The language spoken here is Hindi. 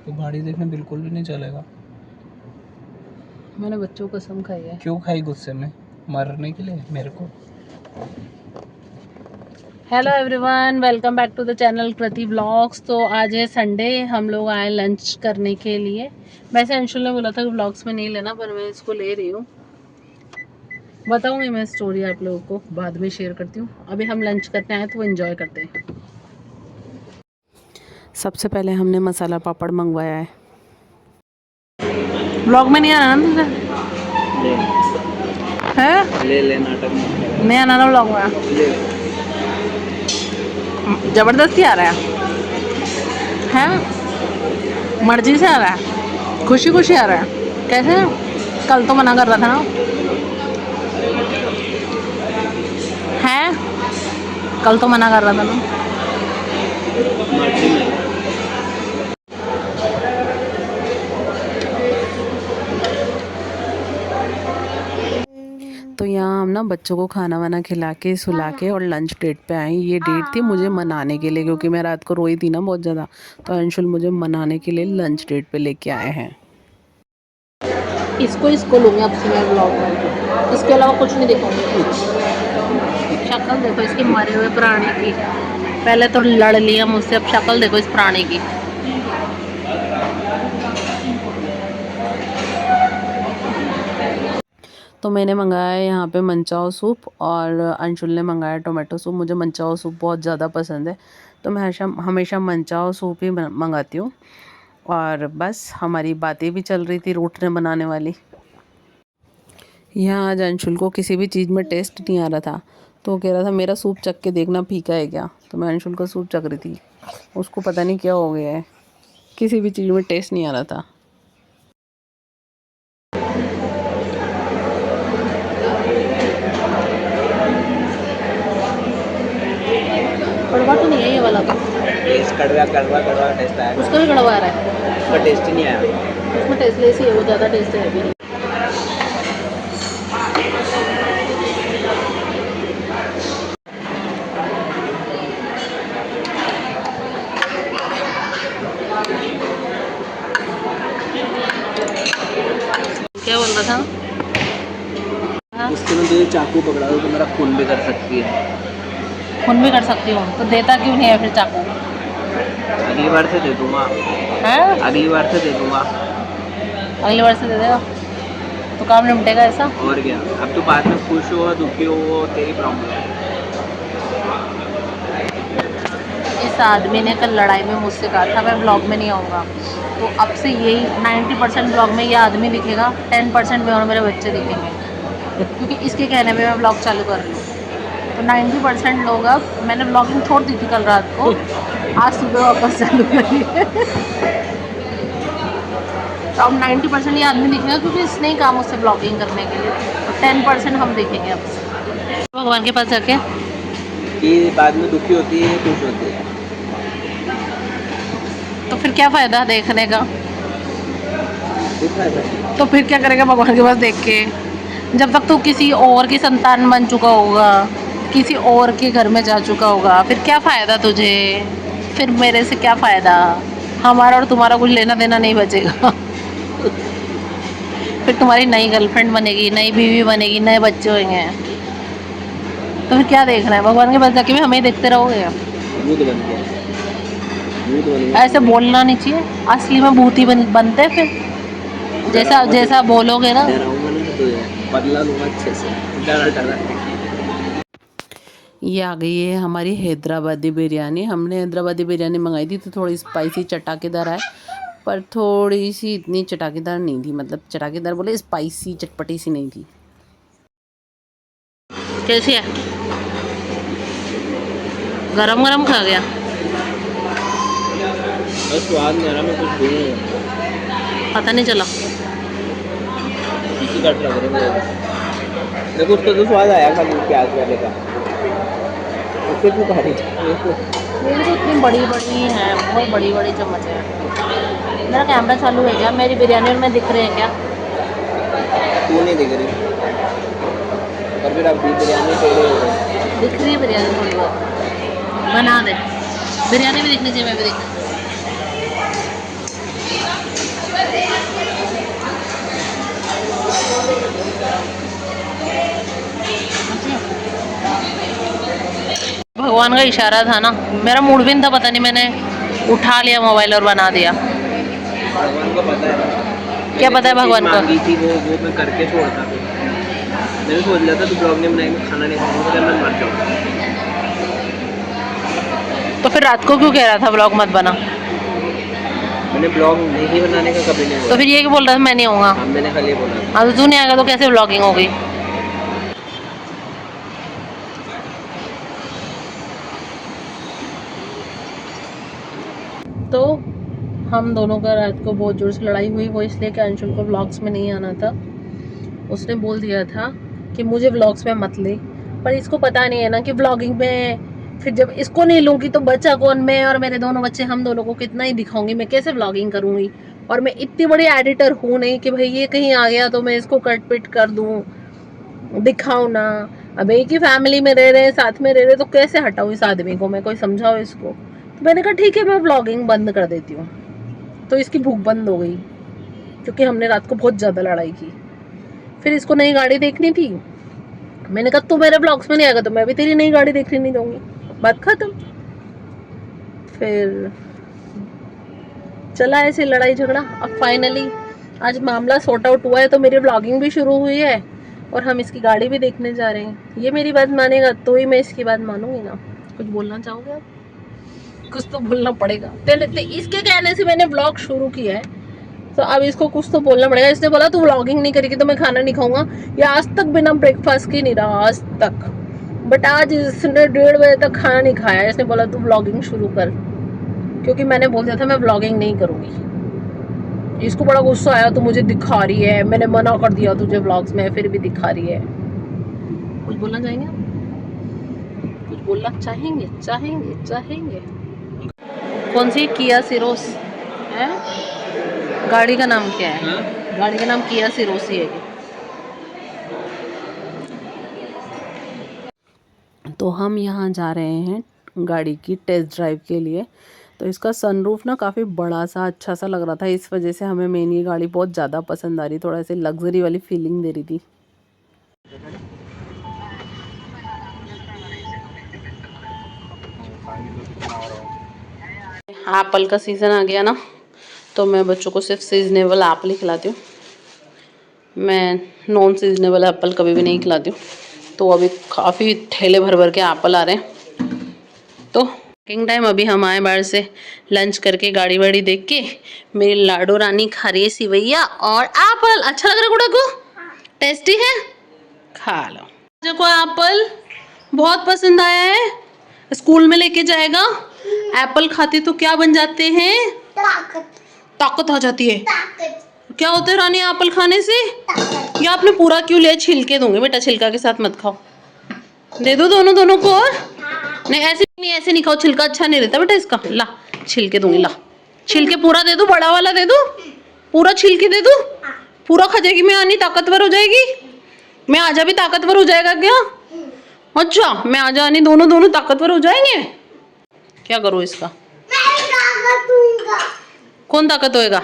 तो गाड़ी देखने बिल्कुल भी नहीं चलेगा। मैंने बच्चों को कसम खाई है। क्यों खाई गुस्से में? मारने के लिए मेरे को? Hello everyone, welcome back to the channel Kriti blogs. तो आज है संडे, हम लोग आए लंच करने के लिए। वैसे अंशुल ने बोला था कि ब्लॉग्स में नहीं लेना, पर मैं इसको ले रही हूँ। बताऊँगी मैं स्टोरी आप लोगों को, बाद में शेयर करती हूँ। अभी हम लंच करने आए तो वो एंजॉय करते हैं। सबसे पहले हमने मसाला पापड़ मंगवाया है। ब्लॉग में नहीं आना ना है? ले नाटक में नहीं आना ना ब्लॉग में। जबरदस्ती आ रहा है? मर्जी से आ रहा है, खुशी खुशी आ रहा है। कैसे? कल तो मना कर रहा था ना। है? कल तो मना कर रहा था ना। तो यहाँ हम ना बच्चों को खाना वाना खिला के सुला के और लंच डेट पे आए। ये डेट थी मुझे मनाने के लिए, क्योंकि मैं रात को रोई थी ना बहुत ज़्यादा। तो अंशुल मुझे मनाने के लिए लंच डेट पे लेके आए हैं। इसको लूँगी अब से मैं ब्लॉग में, इसके अलावा कुछ नहीं दिखाऊंगी। शक्ल देखो इसके मरे हुए प्राणी की। पहले तो लड़ लिया मुझसे, अब शक्ल देखो इस प्राणी की। तो मैंने मंगाया यहाँ पे मंचाओ सूप और अंशुल ने मंगाया टोमेटो सूप। मुझे मंचाओ सूप बहुत ज़्यादा पसंद है, तो मैं हमेशा मंचाओ सूप ही मंगाती हूँ। और बस हमारी बातें भी चल रही थी रोटने बनाने वाली। यहाँ आज अंशुल को किसी भी चीज़ में टेस्ट नहीं आ रहा था, तो वो कह रहा था मेरा सूप चख के देखना फीका है क्या। तो मैं अंशुल का सूप चख रही थी, उसको पता नहीं क्या हो गया है, किसी भी चीज़ में टेस्ट नहीं आ रहा था। कड़वा तो नहीं है ये वाला तो? टेस्ट कड़वा टेस्ट आया। उसका भी कड़वा आ रहा है, उसका टेस्ट ही नहीं आया। उसमें टेस्टलेस ही है, वो ज़्यादा टेस्ट है भी नहीं। क्या बोल रहा था? उससे मैं तुझे चाकू पकड़ा दो तो मेरा खून भी कर सकती है। खून भी कर सकती हूँ तो देता क्यों नहीं है फिर चाकू? अगली बार से दे दूंगा। हैं? अगली बार से दे दूंगा। अगली बार से दे देगा तो काम निपटेगा ऐसा? और क्या, अब तो बाद में खुश हो दुखी हो वो तेरी प्रॉब्लम है। इस आदमी ने कल लड़ाई में मुझसे कहा था मैं ब्लॉग में नहीं आऊँगा, तो अब से यही 90% ब्लॉग में ये आदमी दिखेगा, 10% में और मेरे बच्चे दिखेंगे, क्योंकि इसके कहने में मैं ब्लॉग चालू कर रही हूँ। तो 90% लोग, अब मैंने ब्लॉगिंग छोड़ दी थी कल रात को, आज सुबह वापस चालू करी है। तो अब 90% ये आदमी दिखेगा, क्योंकि इसने ही काम उससे ब्लॉगिंग करने के लिए। तो 10% हम देखेंगे अब से भगवान के पास जाके। कि बाद में दुखी होती है खुश होती है। तो फिर क्या फ़ायदा देखने का? तो फिर क्या करेगा भगवान के पास देख के? जब तक तू किसी और की संतान बन चुका होगा, किसी और के घर में जा चुका होगा, फिर क्या फ़ायदा तुझे? फिर मेरे से क्या फ़ायदा? हमारा और तुम्हारा कुछ लेना देना नहीं बचेगा। फिर तुम्हारी नई गर्लफ्रेंड बनेगी, नई बीवी बनेगी, नए बच्चे होंगे, तो फिर क्या देखना है? भगवान के पास जाके भी हमें ही देखते रहोगे? ऐसे बोलना नहीं चाहिए, असली में भूत ही बनते फिर। जैसा बोलोगे ना। बदला लूंगा अच्छे से। ये आ गई है हमारी हैदराबादी बिरयानी। हमने हैदराबादी बिरयानी मंगाई थी तो थोड़ी स्पाइसी चटाकेदार है, पर थोड़ी सी इतनी चटाकेदार नहीं थी, मतलब चटाकेदार बोले स्पाइसी चटपटी सी नहीं थी। कैसी है? गरम गरम खा गया। स्वाद नहीं आ रहा, मैं कुछ भूल गया। पता नहीं चला। कट लग रहा है देखो, उसका तो स्वाद आया खाली प्याज वाले का। उससे तो खाली मेरी तो इतनी बड़ी बड़ी हैं, बहुत बड़ी बड़ी चम्मच है। मेरा कैमरा चालू है क्या? मेरी बिरयानी में दिख रहे हैं क्या? तू नहीं दिख रही, और फिर अब बिरयानी टेढ़े हो गए। दिख रही है बिरयानी थोड़ी बहुत, बना दे। बिरयानी भी दिखनी चाहिए, मैं भी देखना। भगवान का इशारा था ना, मेरा मूड भी नहीं था, पता नहीं मैंने उठा लिया मोबाइल और बना दिया। भगवान को पता है क्या पता है भगवान को? मांगी थी वो मैं करके छोड़ता। मैंने सोच लिया था तू ब्लॉग नहीं बनाएगी, खाना नहीं खाऊंगा, तो मैं मर जाऊँगा। तो फिर रात को क्यों कह रहा था ब्लॉग मत बना? मैंने ब्लॉग नहीं बनाने का कभी नहीं तो बोला। फिर ये क्यों बोल रहा था मैं नहीं आऊँगा? हाँ, मैंने खाली बोला। हाँ तो तू नहीं आएगा तो कैसे ब्लॉगिंग होगी? तो हम दोनों का रात को बहुत जोर से लड़ाई हुई, वो इसलिए कि अंशुल को व्लॉग्स में नहीं आना था। उसने बोल दिया था कि मुझे व्लॉग्स में मत ले, पर इसको पता नहीं है ना कि व्लॉगिंग में फिर जब इसको नहीं लूँगी तो बच्चा कौन? मैं और मेरे दोनों बच्चे, हम दोनों को कितना ही दिखाऊंगी, मैं कैसे व्लॉगिंग करूँगी? और मैं इतनी बड़ी एडिटर हूँ नहीं कि भाई ये कहीं आ गया तो मैं इसको कट पिट कर दूँ, दिखाऊँ ना। अब एक ही फैमिली में रह रहे हैं, साथ में रह रहे, तो कैसे हटाऊँ इस आदमी को मैं? कोई समझाओ इसको। तो मैंने कहा ठीक है मैं व्लॉगिंग बंद कर देती हूँ। तो इसकी भूख बंद हो गई, क्योंकि हमने रात को बहुत ज़्यादा लड़ाई की। फिर इसको नई गाड़ी देखनी थी, मैंने कहा तू मेरे ब्लॉग्स में नहीं आएगा तो मैं भी तेरी नई गाड़ी देखने नहीं दूंगी, बात खत्म। फिर चला ऐसे लड़ाई झगड़ा। अब फाइनली आज मामला सॉर्ट आउट हुआ है, तो मेरी ब्लॉगिंग भी शुरू हुई है और हम इसकी गाड़ी भी देखने जा रहे हैं। ये मेरी बात मानेगा तो ही मैं इसकी बात मानूंगी ना। कुछ बोलना चाहोगे आप? कुछ तो बोलना पड़ेगा। इसके कहने से मैंने ब्लॉग शुरू किया है, तो अब इसको कुछ तो बोलना पड़ेगा। इसने बोला तू व्लॉगिंग नहीं करेगी तो मैं खाना नहीं खाऊंगा। ये आज तक बिना ब्रेकफास्ट के नहीं रहा, आज तक। बट आज इसने 1:30 बजे तक खाना नहीं खाया। इसने बोला तू व्लॉगिंग शुरू कर, क्योंकि मैंने बोल दिया था मैं व्लॉगिंग नहीं करूंगी। इसको बड़ा गुस्सा आया, तो मुझे दिखा रही है, मैंने मना कर दिया तुझे व्लॉग्स में, फिर भी दिखा रही है। कुछ बोलना चाहेंगे? कुछ बोलना चाहेंगे? चाहेंगे? कौन सी? किया सिरोस है गाड़ी का नाम? क्या है? हाँ? गाड़ी का नाम किया सिरोस ही है। तो हम यहाँ जा रहे हैं गाड़ी की टेस्ट ड्राइव के लिए। तो इसका सनरूफ ना काफ़ी बड़ा सा अच्छा सा लग रहा था, इस वजह से हमें मेन ये गाड़ी बहुत ज़्यादा पसंद आ रही, थोड़ा ऐसे लग्जरी वाली फीलिंग दे रही थी। एप्पल का सीज़न आ गया ना, तो मैं बच्चों को सिर्फ सीजनेबल एप्पल ही खिलाती हूँ। मैं नॉन सीजनेबल एप्पल कभी भी नहीं खिलाती हूँ। तो अभी काफ़ी ठेले भर भर के एप्पल आ रहे हैं। तो किंग टाइम अभी हम आए बाहर से लंच करके, गाड़ी वाड़ी देख के। मेरी लाडो रानी खा रही है सिवैया और एप्पल। अच्छा लग रहा है गुड़ा को? टेस्टी है, खा लो। बच्चों को एप्पल बहुत पसंद आया है, स्कूल में लेके जाएगा। एप्पल खाते तो क्या बन जाते हैं? ताकत आ जाती है। क्या होता है रानी एप्पल खाने से? ये आपने पूरा क्यों लिया? छिलके दूंगे बेटा, छिलका के साथ मत खाओ। दे दो दोनों को। और नहीं ऐसे नहीं खाओ, छिलका अच्छा नहीं रहता बेटा इसका। ला छिलके दूंगी, ला छिलके पूरा दे दो, बड़ा वाला दे दो, पूरा छिलके दे दो। पूरा खा जाएगी मैं आनी, ताकतवर हो जाएगी। मैं आजा भी ताकतवर हो जाएगा क्या? अच्छा मैं आजा आनी दोनों ताकतवर हो जाएंगे। क्या करो इसका? कौन ताकत होएगा?